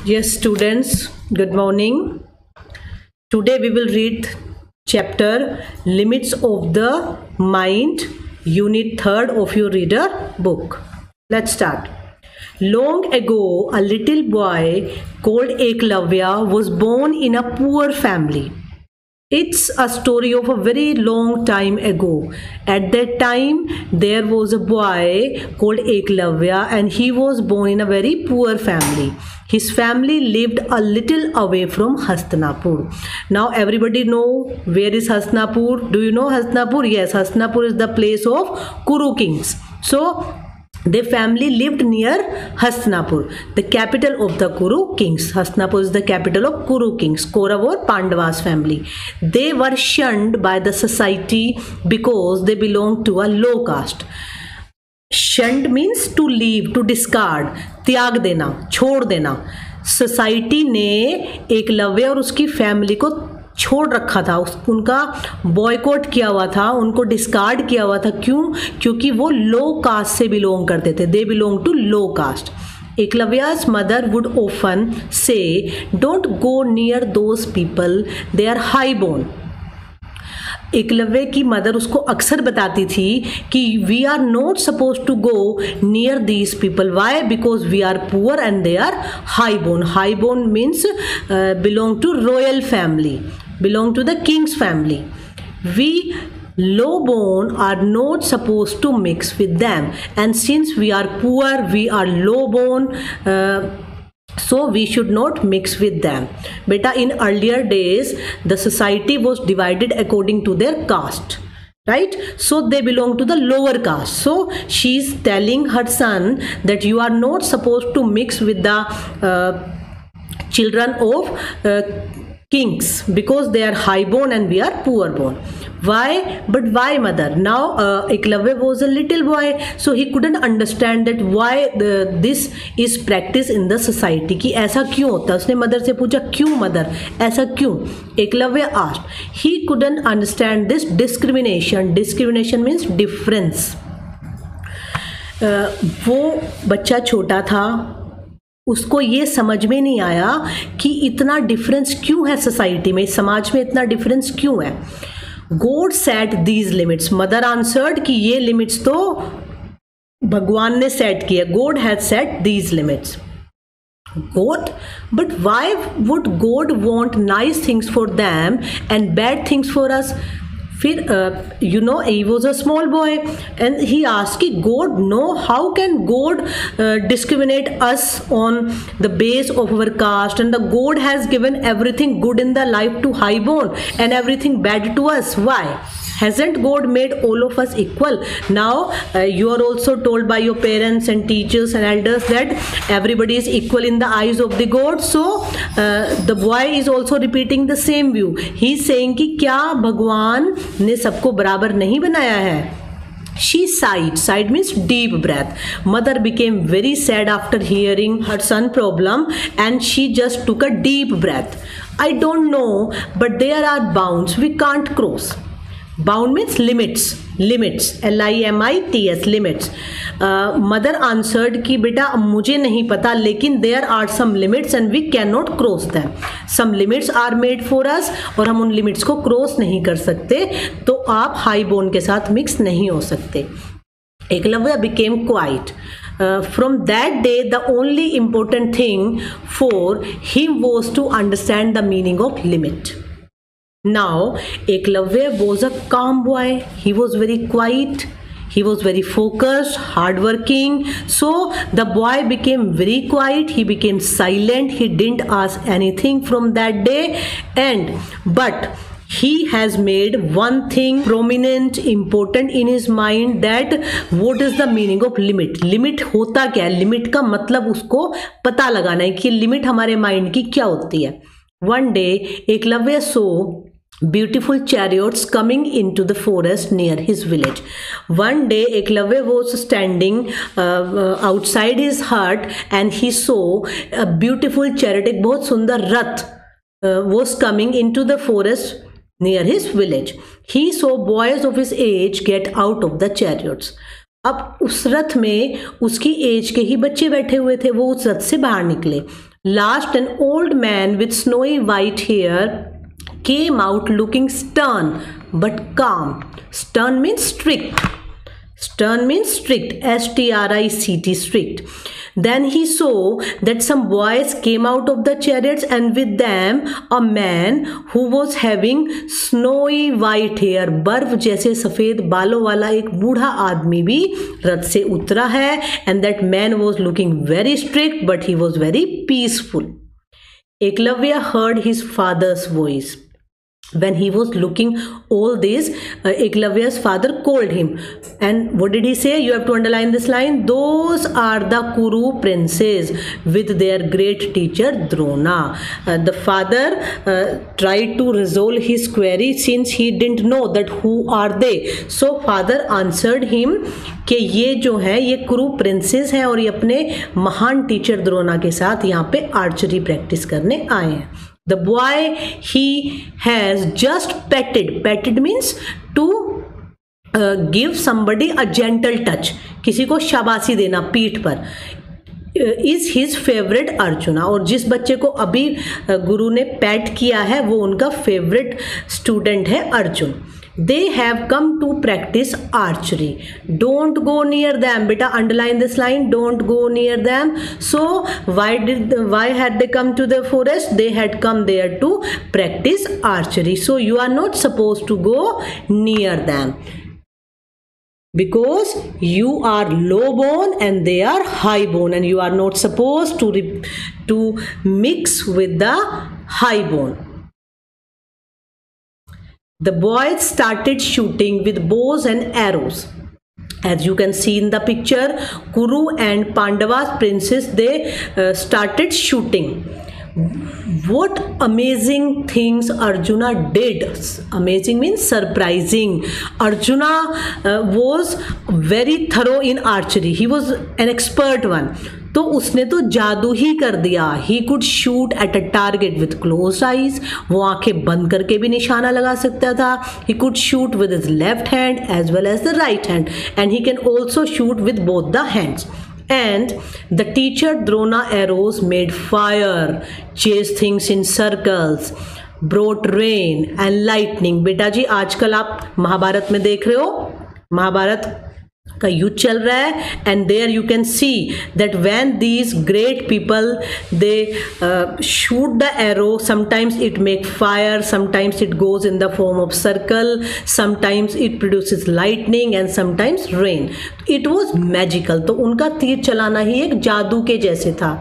Yes, students, good morning. Today we will read chapter Limits of the Mind, Unit 3rd of your reader book. Let's start. Long ago, a little boy called Eklavya was born in a poor family. It's a story of a very long time ago. At that time, there was a boy called Eklavya and he was born in a very poor family. His family lived a little away from Hastinapur. Now everybody know where is Hastinapur? Do you know Hastinapur? Yes, Hastinapur is the place of Kuru kings. So their family lived near Hastinapur, the capital of the Kuru kings. Hastinapur is the capital of Kuru kings, Kaurav or Pandavas family. They were shunned by the society because they belonged to a low caste. Shunned means to leave, to discard, त्याग देना, छोड़ देना. Society ने एकलव्य और उसकी family को छोड़ रखा था, उनका बॉयकॉट किया हुआ था, उनको डिस्कार्ड किया हुआ था. क्यों? क्योंकि वो लो कास्ट से बिलोंग करते थे. They belong to low caste. Eklavya's mother would often say, "Don't go near those people, they are highborn." Eklavya की मदर उसको अक्सर बताती थी कि we are not suppose to go near these people. Why? Because we are poor and they are high born. High born means belong to royal family, belong to the kings family. We low born are not supposed to mix with them, and since we are poor, we are low born, so we should not mix with them. Beta, in earlier days the society was divided according to their caste, right? So they belong to the lower caste. So she is telling her son that you are not supposed to mix with the children of kings because they are high born and we are poor born. Why? But why, mother? Now Eklavya was a little boy, so he couldn't understand that why this is practiced in the society. कि ऐसा क्यों होता है. उसने mother से पूछा, क्यों mother, ऐसा क्यों? Eklavya asked. He couldn't understand this discrimination. Discrimination means difference. वो बच्चा छोटा था, उसको ये समझ में नहीं आया कि इतना डिफरेंस क्यों है सोसाइटी में, समाज में इतना डिफरेंस क्यों है. God set these limits. Mother answered कि ये लिमिट्स तो भगवान ने सेट किया. God has set these limits. God, but why would God want nice things for them and bad things for us? फिर he was a small boy and he asked कि God, no, how can God discriminate us on the base of our caste, and the God has given everything good in the life to highborn and everything bad to us. Why? Hasn't God made all of us equal? Now you are also told by your parents and teachers and elders that everybody is equal in the eyes of the God. So the boy is also repeating the same view. He is saying कि क्या भगवान ने सबको बराबर नहीं बनाया है? She sighed. Sighed means deep breath. Mother became very sad after hearing her son problem and she just took a deep breath. I don't know, but there are bounds we can't cross. Bound means limits. Limits, LIMITS, limits. Mother answered कि बेटा मुझे नहीं पता, लेकिन there are some limits and we cannot cross them. Some limits are made for us और हम उन limits को cross नहीं कर सकते, तो आप high born के साथ mix नहीं हो सकते. Eklavya became quiet. From that day, the only important thing for him was to understand the meaning of limit. Now Eklavya was a calm boy. He was very quiet, he was very focused, hardworking. So the boy became very quiet, he became silent, he didn't ask anything from that day. But he has made one thing prominent, important in his mind, that what is the meaning of limit. Limit होता क्या है? Limit का मतलब उसको पता लगाना है कि limit हमारे mind की क्या होती है. One day Eklavya saw beautiful chariots coming into the forest near his village. One day Eklavya was standing outside his hut and he saw a beautiful chariot, एक बहुत सुंदर रथ was coming into the forest near his village. He saw boys of his age get out of the chariots. अब उस रथ में उसकी as के ही बच्चे बैठे हुए थे, वो उस रथ से बाहर निकले. Last, an old man with snowy white hair came out looking stern but calm. Stern means strict. Stern means strict, S-T-R-I-C-T, strict. Then he saw that some boys came out of the chariots, and with them a man who was having snowy white hair. बर्फ जैसे सफ़ेद बालों वाला एक बूढ़ा आदमी भी रथ से उतरा है. And that man was looking very strict, but he was very peaceful. Eklavya heard his father's voice. When he was looking all this, Eklavya's father called him. And what did he say? You have to underline this line. Those are the Kuru princes with their great teacher Drona. The father tried to resolve his query since he didn't know that who are they. So father answered him कि ये जो है ये कुरु princess हैं और ये अपने महान टीचर द्रोणा के साथ यहाँ पे आर्चरी प्रैक्टिस करने आए हैं. The boy he has just petted. Petted means to give somebody a gentle touch. किसी को शाबाशी देना पीठ पर. Is his favorite Arjuna. और जिस बच्चे को अभी गुरु ने पैट किया है वो उनका फेवरेट स्टूडेंट है Arjun. They have come to practice archery. Don't go near them. Beta, underline this line. Don't go near them. So why had they come to the forest? They had come there to practice archery. So you are not supposed to go near them, because you are low born and they are high born, and you are not supposed to mix with the high born. The boys started shooting with bows and arrows. As you can see in the picture, Kuru and Pandava's princes, they started shooting. What amazing things Arjuna did. Amazing means surprising. Arjuna was very thorough in archery. He was an expert one. तो उसने तो जादू ही कर दिया. He could shoot at a target with closed eyes. वो आंखें बंद करके भी निशाना लगा सकता था. He could shoot with his left hand as well as the right hand, and he can also shoot with both the hands. And the teacher Drona arrows made fire, chased things in circles, brought rain and lightning. बेटा जी आजकल आप महाभारत में देख रहे हो, महाभारत का युद्ध चल रहा है, and there you can see that when these great people they shoot the arrow, sometimes it make fire, sometimes it goes in the form of circle, sometimes it produces lightning and sometimes rain. It was magical. तो उनका तीर चलाना ही एक जादू के जैसे था.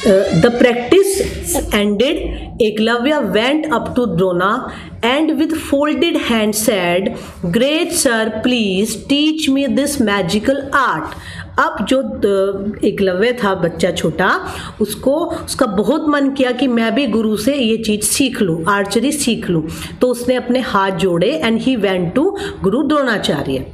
The practice ended. Eklavya went up to Drona and with folded hands said, "Great sir, please teach me this magical art." अब जो एकलव्य था बच्चा छोटा, उसका बहुत मन किया कि मैं भी गुरु से ये चीज़ सीख लूँ, आर्चरी सीख लूँ. तो उसने अपने हाथ जोड़े एंड ही वेंट टू गुरु द्रोणाचार्य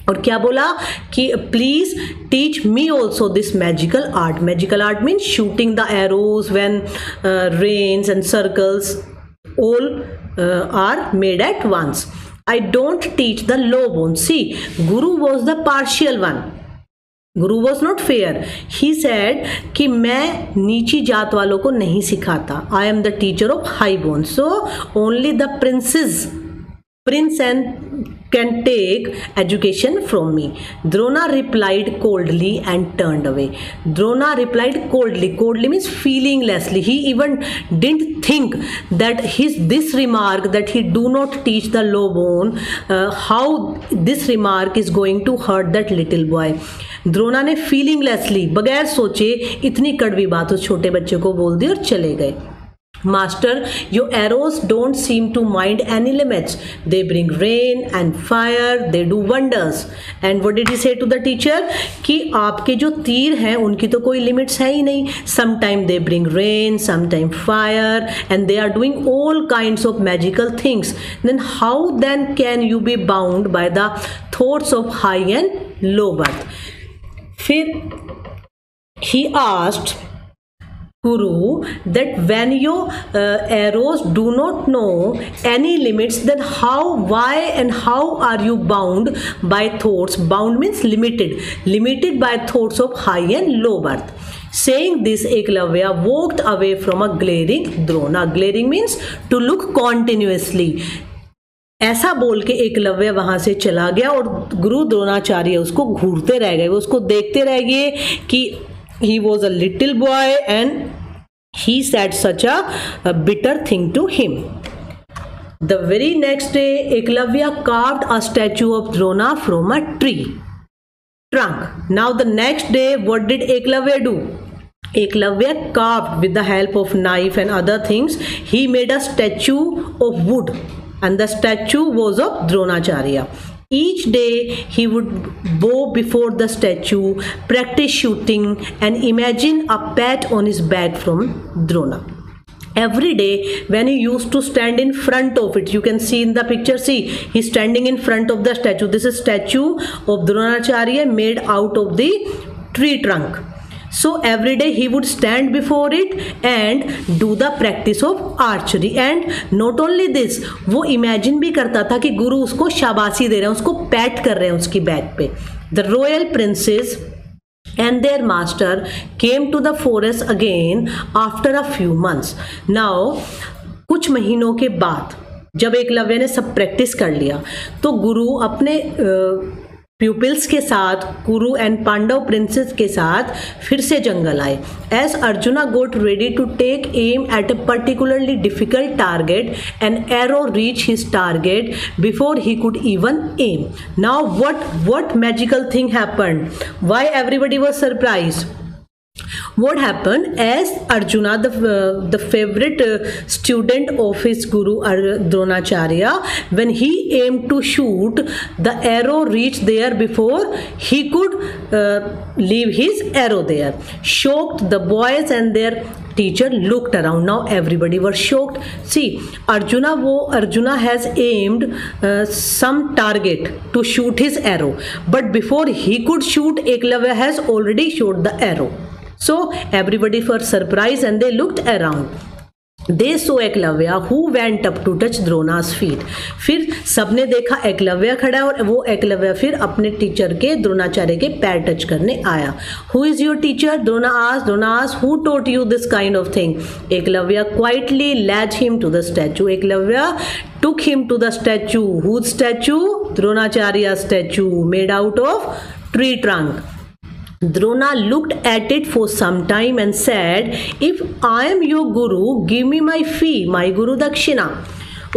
और क्या बोला कि please teach me also this magical art. Magical art means shooting the arrows when rains and circles all are made at once. I don't teach the low born. See, guru was the partial one. Guru was not fair. He said कि मैं नीची जात वालों को नहीं सिखाता. I am the teacher of high born. So only the prince and can take education from me. Drona replied coldly and turned away. Drona replied coldly. Coldly means feelinglessly. He even didn't think that this remark that he do not teach the low born, how this remark is going to hurt that little boy. Drona ने फीलिंगलेसली बगैर सोचे इतनी कड़वी बात उस छोटे बच्चे को बोल दी और चले गए. Master, your arrows don't seem to mind any limits. They bring rain and fire. They do wonders. And what did he say to the teacher? कि आपके जो तीर हैं उनकी तो कोई limits है ही नहीं. Sometimes they bring rain, sometimes fire, and they are doing all kinds of magical things. Then how then can you be bound by the thoughts of high and low birth? फिर he asked Guru that when your arrows do not know any limits, then why and how are you bound by thoughts? Bound means limited by thoughts of high and low birth. Saying this, Eklavya walked away from a glaring Drona. Glaring means to look continuously. ऐसा बोल के एकलव्य वहां से चला गया और गुरु द्रोणाचार्य उसको घूरते रह गए, वो उसको देखते रह गए कि he was a little boy and he said such a bitter thing to him. The very next day, Eklavya carved a statue of Drona from a tree trunk. Now the next day, what did Eklavya do? Eklavya carved with the help of knife and other things. He made a statue of wood, and the statue was of Dronacharya. Each day he would bow before the statue, practice shooting, and imagine a pat on his back from Drona. Every day when he used to stand in front of it, you can see in the picture, see he's standing in front of the statue. This is statue of Dronacharya made out of the tree trunk. So every day he would stand before it and do the practice of archery. And not only this, वो imagine भी करता था कि गुरु उसको शाबाशी दे रहे हैं, उसको पैट कर रहे हैं उसकी बैक पे. The royal princes and their master came to the forest again after a few months. Now कुछ महीनों के बाद जब एकलव्य ने सब प्रैक्टिस कर लिया तो गुरु अपने प्यूपिल्स के साथ, गुरु एंड पांडव प्रिंसेस के साथ फिर से जंगल आए. As Arjuna got ready to take aim at a particularly difficult target, an arrow reach his target before he could even aim. Now what magical thing happened? Why everybody was surprised? What happened? As Arjuna, the favorite student of his guru Dronacharya, when he aimed to shoot, the arrow reached there before he could leave his arrow there. Shocked, the boys and their teacher looked around. Now everybody was shocked. See, Arjuna has aimed some target to shoot his arrow, but before he could shoot, Eklavya has already shot the arrow. So everybody was surprised and they looked around. They saw Eklavya who went up to touch Drona's feet. फिर सबने देखा एकलव्य खड़ा है और वो एकलव्य फिर अपने teacher के द्रोणाचार्य के पैर टच करने आया. Who is your teacher? Drona asked. Who taught you this kind of thing? Eklavya quietly led him to the statue. Eklavya took him to the statue. Whose statue? Dronacharya's statue made out of tree trunk. Drona looked at it for some time and said, if I am your guru, give me my fee, my guru dakshina.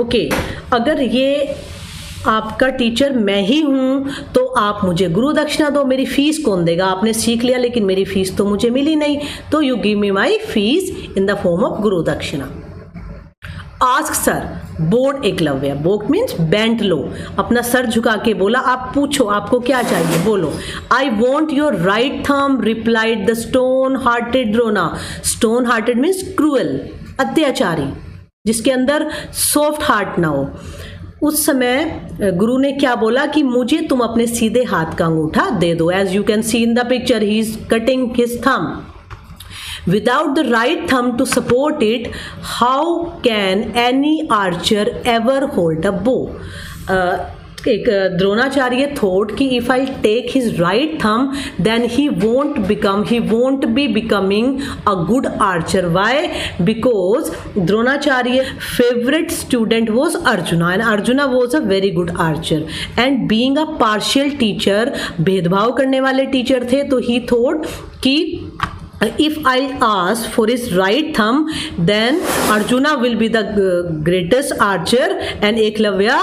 Okay, अगर ये आपका teacher मैं ही हूँ तो आप मुझे गुरु दक्षिणा दो. मेरी फीस कौन देगा? आपने सीख लिया लेकिन मेरी फीस तो मुझे मिली नहीं, तो you give me my fees in the form of guru dakshina. Ask sir, bowed Eklavya. Bowed means bent low, अपना सर झुका के बोला, आप पूछो आपको क्या चाहिए, बोलो. I want your right thumb, replied the stone hearted Drona. Stone hearted means cruel, अत्याचारी, जिसके अंदर सॉफ्ट हार्ट ना हो. उस समय गुरु ने क्या बोला कि मुझे तुम अपने सीधे हाथ का अंगूठा दे दो. As you can see in the picture, he is cutting his thumb. Without the right thumb to support it, how can any archer ever hold a bow? एक द्रोणाचार्य thought कि if I take his right thumb, then he won't be becoming a good archer. Why? Because Dronacharya's favorite student was Arjuna, and Arjuna was a very good archer. And being a partial teacher, भेदभाव करने वाले teacher थे, तो he thought कि if I'll ask for his right thumb, then Arjuna will be the greatest archer and Eklavya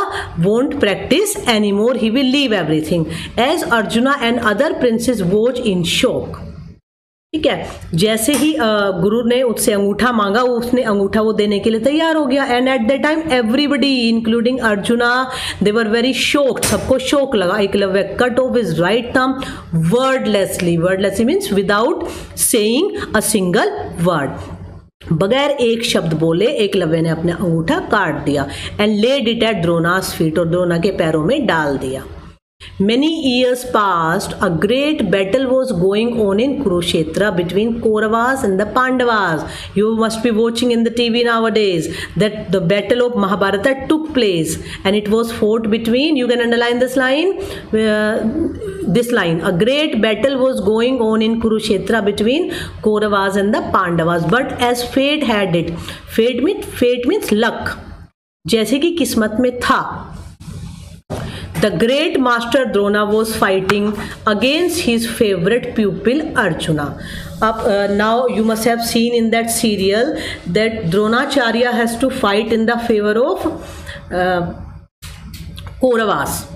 won't practice anymore. He will leave everything. As Arjuna and other princes watch in shock. ठीक है, जैसे ही गुरु ने उससे अंगूठा मांगा, उसने अंगूठा वो देने के लिए तैयार हो गया. And at the time everybody including Arjuna, they were very shocked. सबको शौक लगा. Eklavya cut off his right thumb wordlessly. Wordlessly means without saying a single word. बगैर एक शब्द बोले एकलव्य ने अपना अंगूठा काट दिया. And laid it at Drona's feet, और द्रोणा के पैरों में डाल दिया. Many years passed. A great battle was going on in Kurukshetra between Kauravas and the Pandavas. You must be watching in the TV nowadays that the battle of Mahabharata took place, and it was fought between, you can underline this line, a great battle was going on in Kurukshetra between Kauravas and the Pandavas. But as fate had it, fate means luck, जैसे कि किस्मत में था, the great master Drona was fighting against his favorite pupil Arjuna. Now you must have seen in that serial that Dronacharya has to fight in the favor of Kauravas.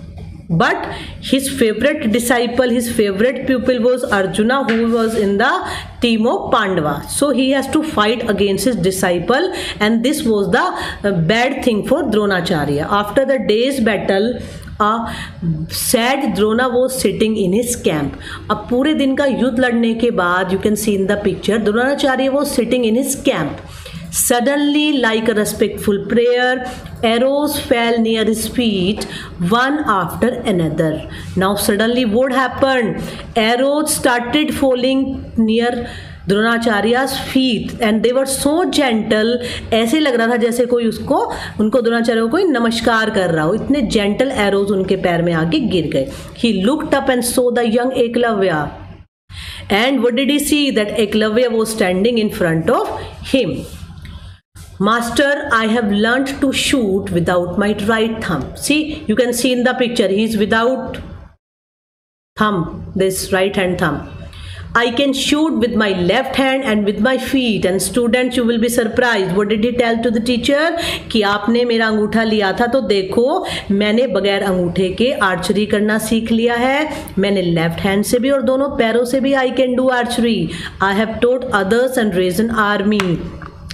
But his favorite disciple, his favorite pupil was Arjuna, who was in the team of Pandava. So he has to fight against his disciple, and this was the bad thing for Dronacharya. After the day's battle, a sad Drona was sitting in his camp. अब पूरे दिन का युद्ध लड़ने के बाद, you can see in the picture, Dronacharya was sitting in his camp. Suddenly, like a respectful prayer, arrows fell near his feet, one after another. Now suddenly what happened? Arrows started falling near द्रोणाचार्या's feet and they were so gentle. ऐसे लग रहा था जैसे कोई उनको द्रोणाचार्य को कोई नमस्कार कर रहा हो, इतने gentle arrows उनके पैर में आके गिर गए. He looked up and saw the young Eklavya. And what did he see? That Eklavya was standing in front of him. Master, I have learnt to shoot without my right thumb. See, you can see in the picture, he is without thumb, this right hand thumb. I can shoot with my left hand and with my feet. And students, you will be surprised. What did he tell to the teacher? कि आपने मेरा अंगूठा लिया था तो देखो मैंने बगैर अंगूठे के आर्चरी करना सीख लिया है. मैंने लेफ्ट हैंड से भी और दोनों पैरों से भी I can do archery. I have taught others and raised an army.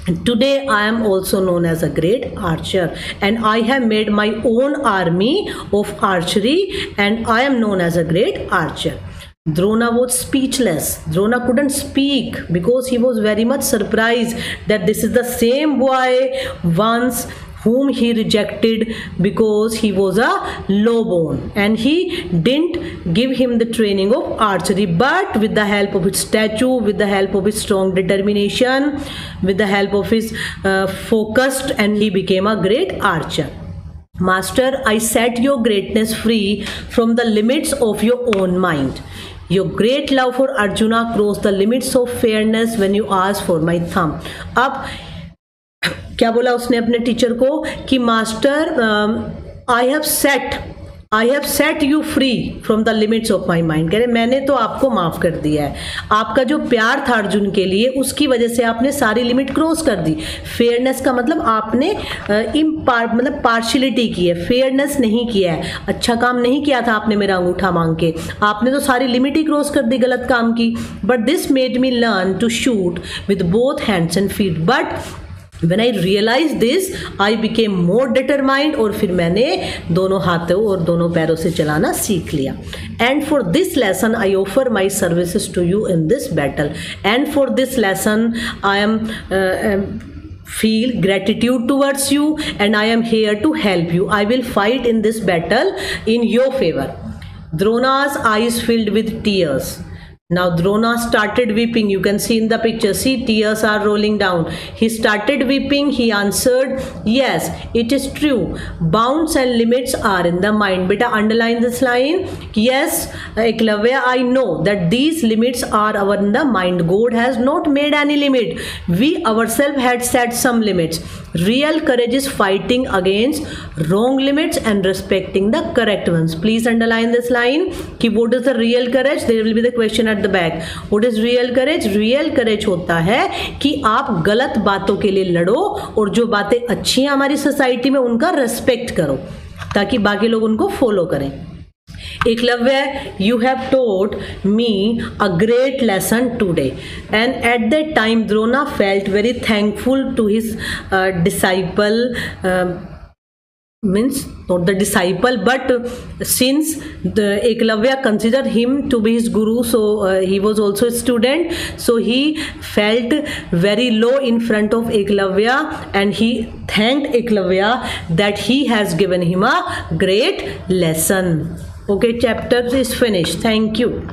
And today I am also known as a great archer, and I have made my own army of archery, and I am known as a great archer. Drona was speechless. Drona couldn't speak because he was very much surprised that this is the same boy once whom he rejected because he was a lowborn, and he didn't give him the training of archery. But with the help of his statue, with the help of his strong determination, with the help of his focused, and he became a great archer. Master, I set your greatness free from the limits of your own mind. Your great love for Arjuna crossed the limits of fairness when you asked for my thumb. अब क्या बोला उसने अपने teacher को कि master, I have set you free from the limits of my mind. कह रहे मैंने तो आपको माफ़ कर दिया है. आपका जो प्यार था अर्जुन के लिए, उसकी वजह से आपने सारी लिमिट क्रॉस कर दी. फेयरनेस का मतलब आपने मतलब पार्शियलिटी की है, फेयरनेस नहीं किया है. अच्छा काम नहीं किया था आपने मेरा अंगूठा मांग के, आपने तो सारी लिमिट ही क्रॉस कर दी गलत काम की. But this made me learn to shoot with both hands and feet. But When I realized this, I became more determined, और फिर मैंने दोनों हाथों और दोनों पैरों से चलाना सीख लिया. And for this lesson, I offer my services to you in this battle. And for this lesson, I am feel gratitude towards you, and I am here to help you. I will fight in this battle in your favor. Drona's eyes filled with tears. Now Drona started weeping. You can see in the picture. See, tears are rolling down. He started weeping. He answered, yes, it is true. Bounds and limits are in the mind. Beta, underline this line. Yes, Eklavya, I know that these limits are in the mind. God has not made any limit. We ourselves had set some limits. Real courage is fighting against wrong limits and respecting the correct ones. Please underline this line. Ki what is the real courage? There will be the question at the back. What is real courage? Real courage होता है कि आप गलत बातों के लिए लड़ो और जो बातें अच्छी हैं हमारी सोसाइटी में उनका रेस्पेक्ट करो ताकि बाकी लोग उनको फॉलो करें. Eklavya, you have taught me a great lesson today. And at that time, Drona felt very thankful to his disciple. Means not the disciple, but since the Eklavya considered him to be his guru, so he was also a student, so he felt very low in front of Eklavya, and he thanked Eklavya that he has given him a great lesson. Okay, chapter is finished. Thank you.